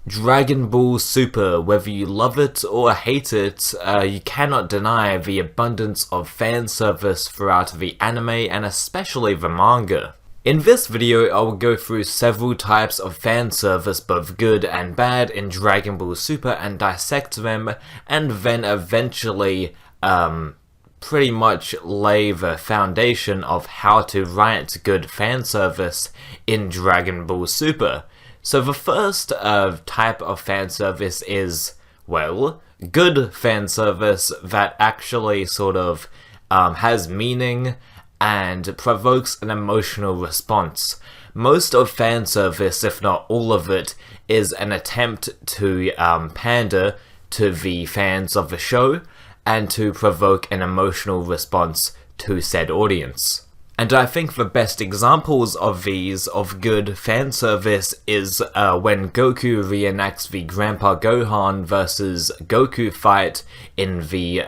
Dragon Ball Super, whether you love it or hate it, you cannot deny the abundance of fan service throughout the anime and especially the manga. In this video, I will go through several types of fan service, both good and bad, in Dragon Ball Super and dissect them, and then eventually pretty much lay the foundation of how to write good fan service in Dragon Ball Super. So the first type of fan service is, well, good fan service that actually sort of has meaning and provokes an emotional response. Most of fan service, if not all of it, is an attempt to pander to the fans of the show and to provoke an emotional response to said audience. And I think the best examples of these, of good fan service, is when Goku reenacts the Grandpa Gohan versus Goku fight in the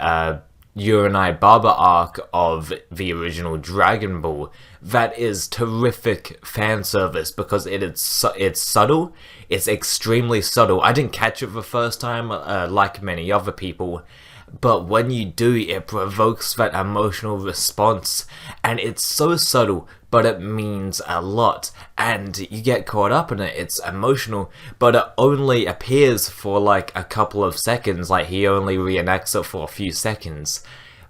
Baba arc of the original Dragon Ball. That is terrific fan service because it's subtle, it's extremely subtle. I didn't catch it the first time like many other people, but when you do, it provokes that emotional response, and it's so subtle, but it means a lot, and you get caught up in it. It's emotional, but it only appears for like a couple of seconds, like he only reenacts it for a few seconds,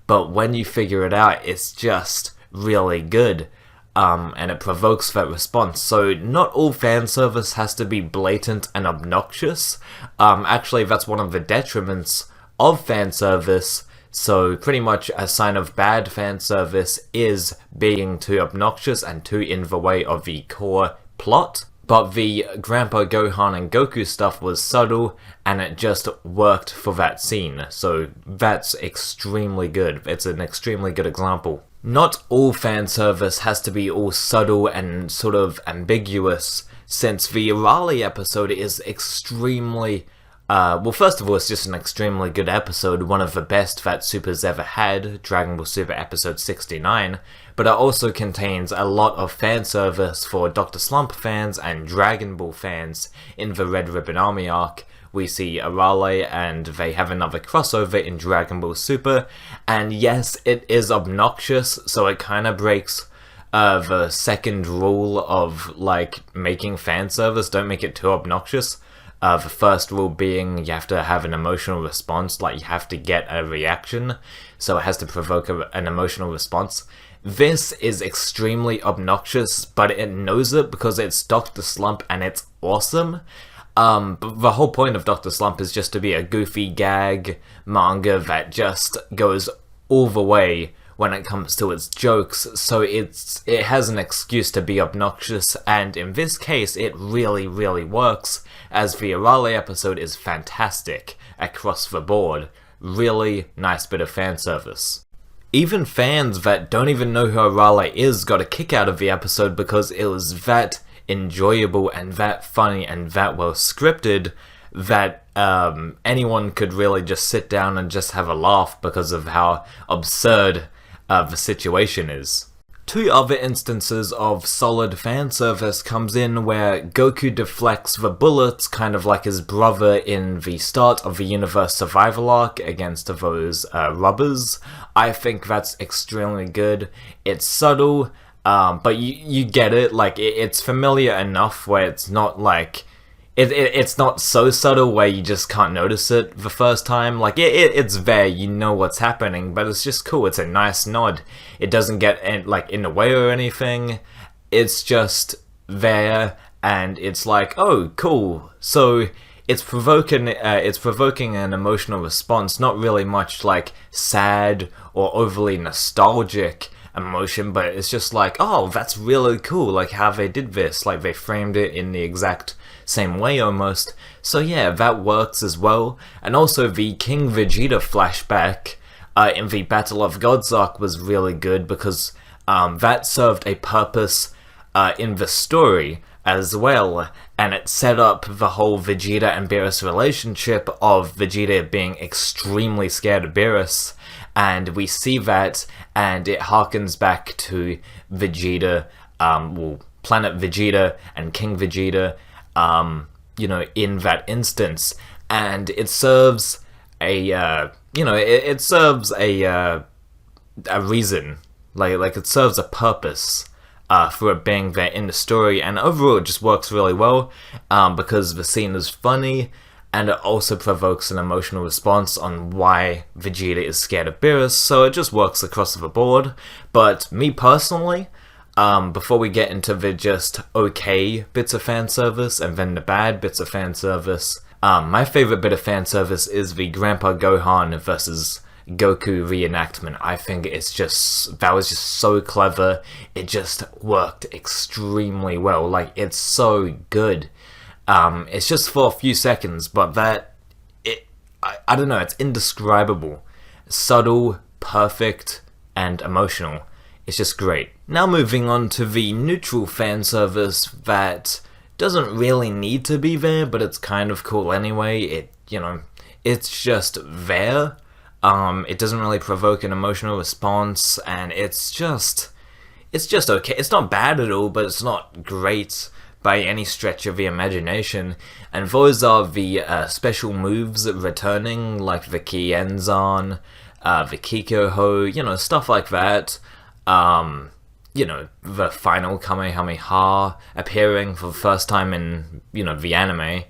but when you figure it out, it's just really good. And it provokes that response. So not all fan service has to be blatant and obnoxious. Actually, that's one of the detriments of fan service. So pretty much a sign of bad fan service is being too obnoxious and too in the way of the core plot. But the Grandpa Gohan and Goku stuff was subtle, and it just worked for that scene. So that's extremely good. It's an extremely good example. Not all fan service has to be all subtle and sort of ambiguous, since the Raleigh episode is extremely well, first of all, it's just an extremely good episode, one of the best that Super's ever had, Dragon Ball Super episode 69, but it also contains a lot of fan service for Dr. Slump fans and Dragon Ball fans. In the Red Ribbon Army arc, we see Arale and they have another crossover in Dragon Ball Super, and yes, it is obnoxious, so it kind of breaks the second rule of, like, making fan service. Don't make it too obnoxious. The first rule being you have to have an emotional response, like you have to get a reaction, so it has to provoke an emotional response. This is extremely obnoxious, but it knows it because it's Dr. Slump and it's awesome. But the whole point of Dr. Slump is just to be a goofy gag manga that just goes all the way when it comes to its jokes, so it has an excuse to be obnoxious, and in this case it really, really works, as the Arale episode is fantastic across the board. Really nice bit of fan service. Even fans that don't even know who Arale is got a kick out of the episode because it was that enjoyable and that funny and that well scripted that anyone could really just sit down and just have a laugh because of how absurd the situation is. Two other instances of solid fan service comes in where Goku deflects the bullets, kind of like his brother in the start of the Universe Survival arc against those rubbers. I think that's extremely good. It's subtle, but you get it. Like it's familiar enough where it's not like it's not so subtle where you just can't notice it the first time. Like, it's there, you know what's happening, but it's just cool. It's a nice nod. It doesn't get, in the way or anything. It's just there, and it's like, oh, cool. So, it's provoking an emotional response, not really much, like, sad or overly nostalgic emotion, but it's just like, oh, that's really cool, like, how they did this. Like, they framed it in the exact same way almost. So yeah, that works as well. And also the King Vegeta flashback in the Battle of Gods arc was really good because that served a purpose in the story as well, and it set up the whole Vegeta and Beerus relationship of Vegeta being extremely scared of Beerus, and we see that, and it harkens back to Vegeta, Planet Vegeta and King Vegeta, in that instance, and it serves it serves a reason, like it serves a purpose for it being there in the story, and overall it just works really well because the scene is funny, and it also provokes an emotional response on why Vegeta is scared of Beerus, so it just works across the board. But me personally, before we get into the just okay bits of fan service and then the bad bits of fan service, my favorite bit of fan service is the Grandpa Gohan versus Goku reenactment. I think that was just so clever. It just worked extremely well. Like, it's so good. It's just for a few seconds, but I don't know, it's indescribable. Subtle, perfect, and emotional. It's just great. Now moving on to the neutral fan service that doesn't really need to be there, but it's kind of cool anyway. It's just there. It doesn't really provoke an emotional response, and it's just okay. It's not bad at all, but it's not great by any stretch of the imagination. And those are the special moves returning, like the Kienzan, the Kikoho, stuff like that. The final Kamehameha appearing for the first time in, the anime.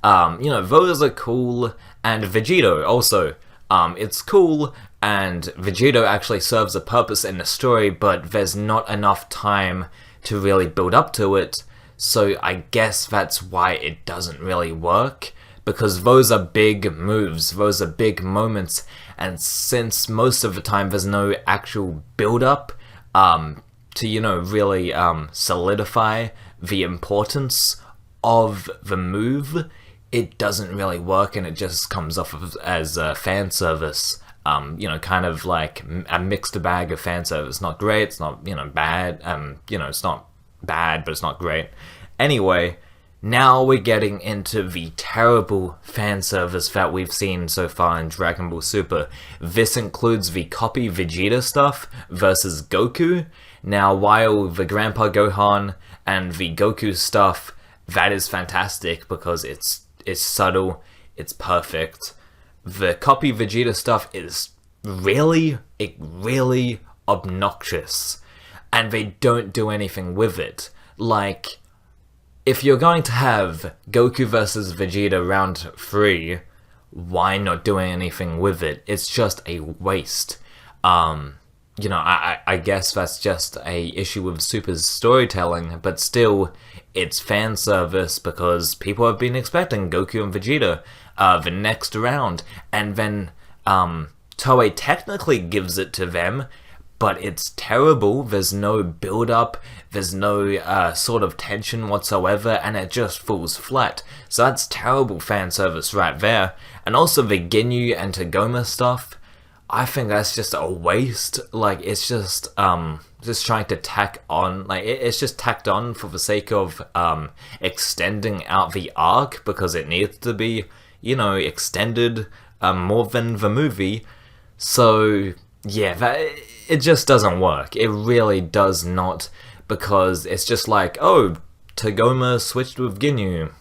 Those are cool, and Vegito also. It's cool, and Vegito actually serves a purpose in the story, but there's not enough time to really build up to it, so I guess that's why it doesn't really work, because those are big moves, those are big moments, and since most of the time there's no actual build-up to, really solidify the importance of the move, it doesn't really work, and it just comes off as a fan service. Kind of like a mixed bag of fan service. Not great, it's not, bad. It's not bad, but it's not great. Anyway, now we're getting into the terrible fan service that we've seen so far in Dragon Ball Super. This includes the Copy Vegeta stuff versus Goku. Now, while the Grandpa Gohan and the Goku stuff, that is fantastic because it's subtle, it's perfect. The Copy Vegeta stuff is really obnoxious, and they don't do anything with it. Like, if you're going to have Goku versus Vegeta round 3, why not do anything with it? It's just a waste. I guess that's just a issue with Super's storytelling, but still, it's fan service because people have been expecting Goku and Vegeta the next round, and then Toei technically gives it to them, but it's terrible. There's no build-up, there's no sort of tension whatsoever, and it just falls flat. So that's terrible fan service right there. And also the Ginyu and Tagoma stuff, I think that's just a waste. Like, it's just trying to tack on, like, it's just tacked on for the sake of extending out the arc, because it needs to be, extended more than the movie. So, yeah, it just doesn't work. It really does not, because it's just like, oh, Tagoma switched with Ginyu.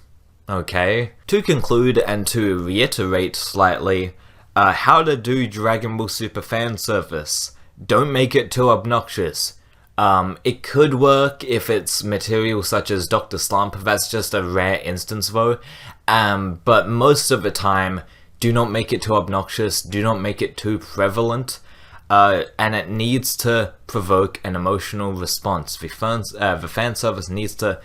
Okay. To conclude and to reiterate slightly, how to do Dragon Ball Super fan service. Don't make it too obnoxious. It could work if it's material such as Dr. Slump, that's just a rare instance though. But most of the time, do not make it too obnoxious, do not make it too prevalent, and it needs to provoke an emotional response. The fan service needs to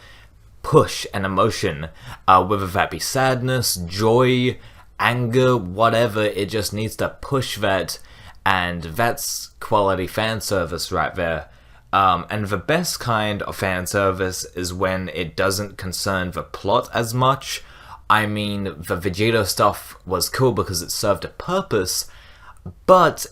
push an emotion, whether that be sadness, joy, anger, whatever. It just needs to push that, and that's quality fan service right there. And the best kind of fan service is when it doesn't concern the plot as much. I mean, the Vegito stuff was cool because it served a purpose, but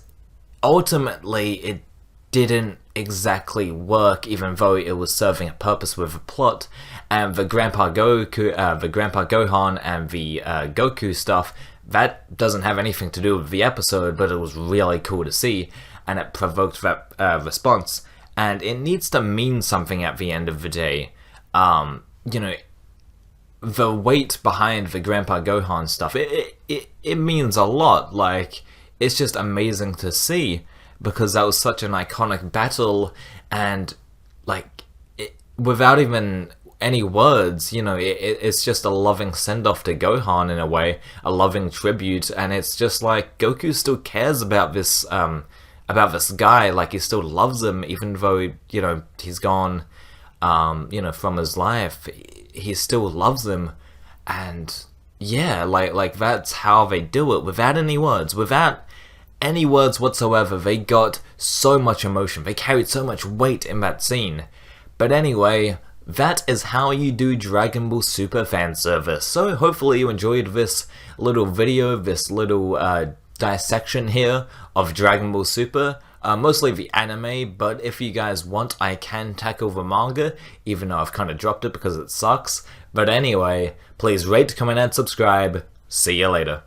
ultimately it didn't exactly work, even though it was serving a purpose with a plot. And the Grandpa Gohan and the Goku stuff, that doesn't have anything to do with the episode, but it was really cool to see, and it provoked that response. And it needs to mean something at the end of the day. the weight behind the Grandpa Gohan stuff, it means a lot. Like, it's just amazing to see, because that was such an iconic battle, and like, without even any words, you know, it's just a loving send-off to Gohan in a way, a loving tribute, and it's just like Goku still cares about this guy, like he still loves him, even though, you know, he's gone, you know, from his life. He still loves him, and yeah, like that's how they do it, without any words, whatsoever. They got so much emotion, they carried so much weight in that scene. But anyway, that is how you do Dragon Ball Super fan service. So hopefully you enjoyed this little video, this little dissection here of Dragon Ball Super. Mostly the anime, but if you guys want, I can tackle the manga, even though I've kind of dropped it because it sucks. But anyway, please rate, comment, and subscribe. See you later.